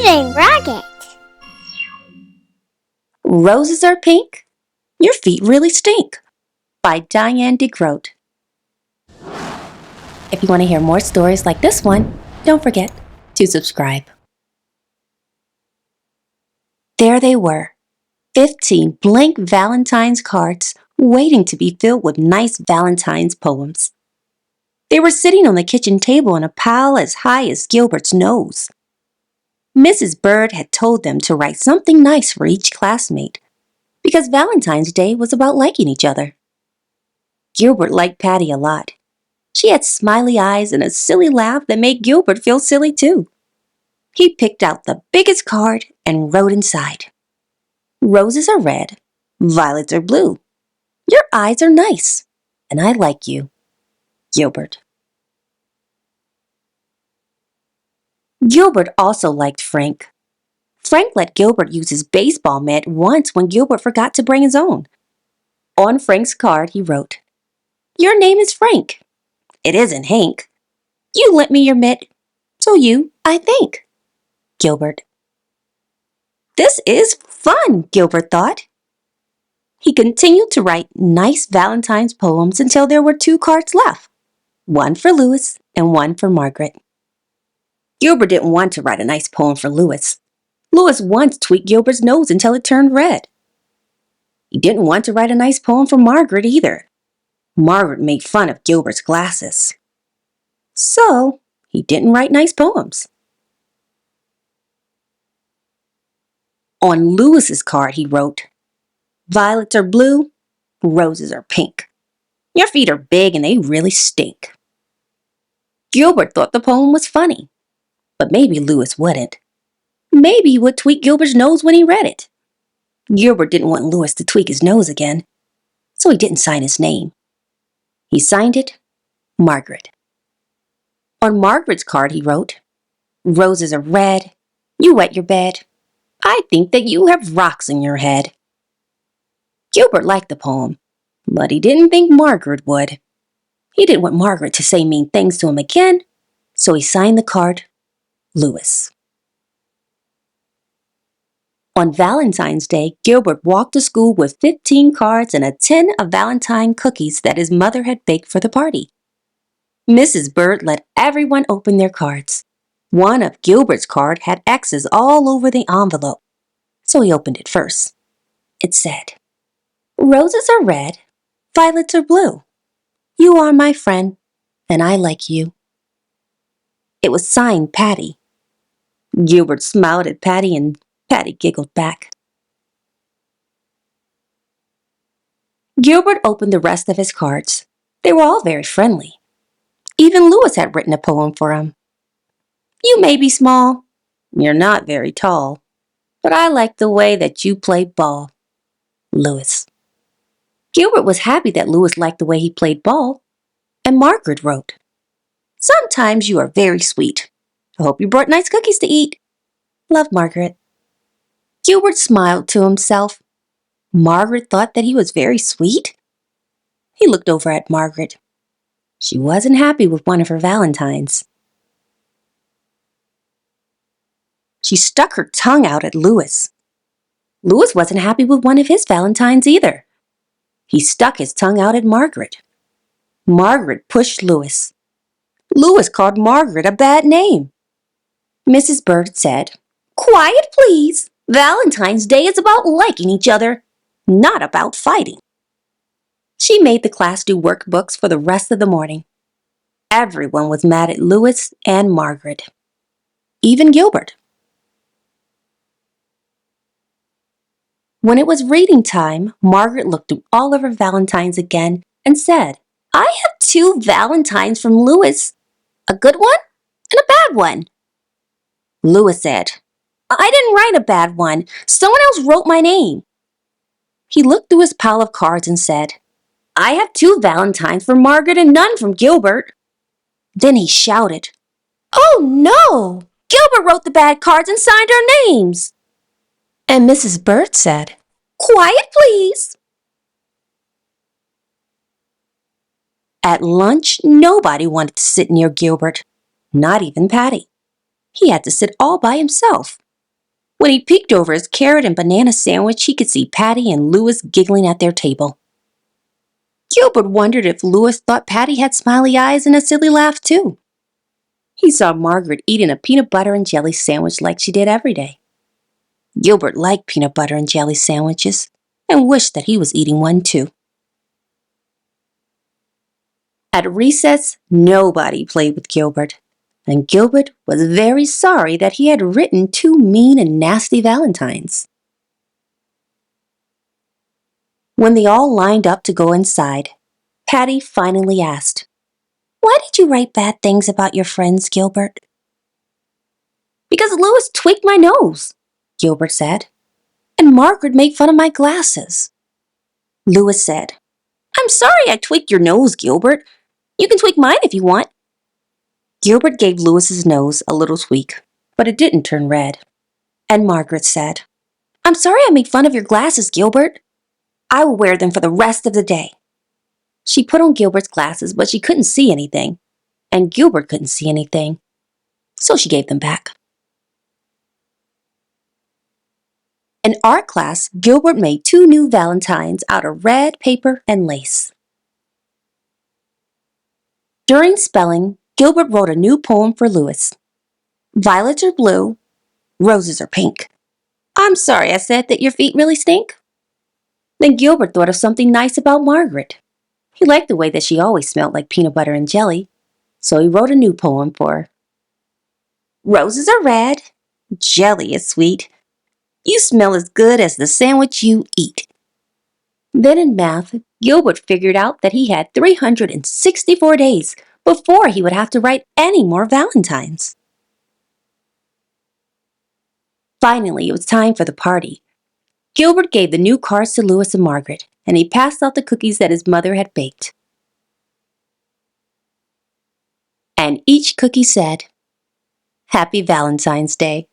Eating Rocket. Roses are pink, your feet really stink. By Diane deGroat. If you want to hear more stories like this one, don't forget to subscribe. There they were, 15 blank Valentine's cards waiting to be filled with nice Valentine's poems. They were sitting on the kitchen table in a pile as high as Gilbert's nose. Mrs. Bird had told them to write something nice for each classmate, because Valentine's Day was about liking each other. Gilbert liked Patty a lot. She had smiley eyes and a silly laugh that made Gilbert feel silly too. He picked out the biggest card and wrote inside, "Roses are red, violets are blue. Your eyes are nice, and I like you, Gilbert." Gilbert also liked Frank. Frank let Gilbert use his baseball mitt once when Gilbert forgot to bring his own. On Frank's card, he wrote, "Your name is Frank. It isn't Hank. You lent me your mitt, so you, I thank, Gilbert." This is fun, Gilbert thought. He continued to write nice Valentine's poems until there were 2 cards left, one for Louis and one for Margaret. Gilbert didn't want to write a nice poem for Louis. Louis once tweaked Gilbert's nose until it turned red. He didn't want to write a nice poem for Margaret either. Margaret made fun of Gilbert's glasses. So, he didn't write nice poems. On Louis's card, he wrote, "Violets are blue, roses are pink. Your feet are big and they really stink." Gilbert thought the poem was funny, but maybe Louis wouldn't. Maybe he would tweak Gilbert's nose when he read it. Gilbert didn't want Louis to tweak his nose again, so he didn't sign his name. He signed it, Margaret. On Margaret's card, he wrote, "Roses are red, you wet your bed. I think that you have rocks in your head." Gilbert liked the poem, but he didn't think Margaret would. He didn't want Margaret to say mean things to him again, so he signed the card, Louis. On Valentine's Day, Gilbert walked to school with 15 cards and a tin of Valentine cookies that his mother had baked for the party. Mrs. Bird let everyone open their cards. One of Gilbert's cards had X's all over the envelope, so he opened it first. It said, "Roses are red, violets are blue. You are my friend, and I like you." It was signed Patty. Gilbert smiled at Patty and Patty giggled back. Gilbert opened the rest of his cards. They were all very friendly. Even Louis had written a poem for him. "You may be small, you're not very tall, but I like the way that you play ball, Louis." Gilbert was happy that Louis liked the way he played ball, and Margaret wrote, "Sometimes you are very sweet. I hope you brought nice cookies to eat. Love, Margaret." Gilbert smiled to himself. Margaret thought that he was very sweet? He looked over at Margaret. She wasn't happy with one of her Valentines. She stuck her tongue out at Louis. Louis wasn't happy with one of his Valentines either. He stuck his tongue out at Margaret. Margaret pushed Louis. Louis called Margaret a bad name. Mrs. Bird said, "Quiet, please. Valentine's Day is about liking each other, not about fighting." She made the class do workbooks for the rest of the morning. Everyone was mad at Louis and Margaret, even Gilbert. When it was reading time, Margaret looked through all of her Valentines again and said, "I have 2 Valentines from Louis, a good one and a bad one." Louis said, "I didn't write a bad one. Someone else wrote my name." He looked through his pile of cards and said, "I have 2 Valentines from Margaret and none from Gilbert." Then he shouted, "Oh no! Gilbert wrote the bad cards and signed our names." And Mrs. Bird said, "Quiet, please." At lunch, nobody wanted to sit near Gilbert, not even Patty. He had to sit all by himself. When he peeked over his carrot and banana sandwich, he could see Patty and Louis giggling at their table. Gilbert wondered if Louis thought Patty had smiley eyes and a silly laugh too. He saw Margaret eating a peanut butter and jelly sandwich like she did every day. Gilbert liked peanut butter and jelly sandwiches and wished that he was eating one too. At recess, nobody played with Gilbert, and Gilbert was very sorry that he had written 2 mean and nasty Valentines. When they all lined up to go inside, Patty finally asked, "Why did you write bad things about your friends, Gilbert?" "Because Louis tweaked my nose," Gilbert said, "and Margaret made fun of my glasses." Louis said, "I'm sorry I tweaked your nose, Gilbert. You can tweak mine if you want." Gilbert gave Louis's nose a little tweak, but it didn't turn red. And Margaret said, "I'm sorry I made fun of your glasses, Gilbert. I will wear them for the rest of the day." She put on Gilbert's glasses, but she couldn't see anything, and Gilbert couldn't see anything, so she gave them back. In art class, Gilbert made 2 new Valentines out of red paper and lace. During spelling, Gilbert wrote a new poem for Louis. "Violets are blue, roses are pink. I'm sorry I said that your feet really stink." Then Gilbert thought of something nice about Margaret. He liked the way that she always smelled like peanut butter and jelly, so he wrote a new poem for her. "Roses are red, jelly is sweet. You smell as good as the sandwich you eat." Then in math, Gilbert figured out that he had 364 days before he would have to write any more Valentines. Finally, it was time for the party. Gilbert gave the new cards to Louis and Margaret, and he passed out the cookies that his mother had baked. And each cookie said, "Happy Valentine's Day."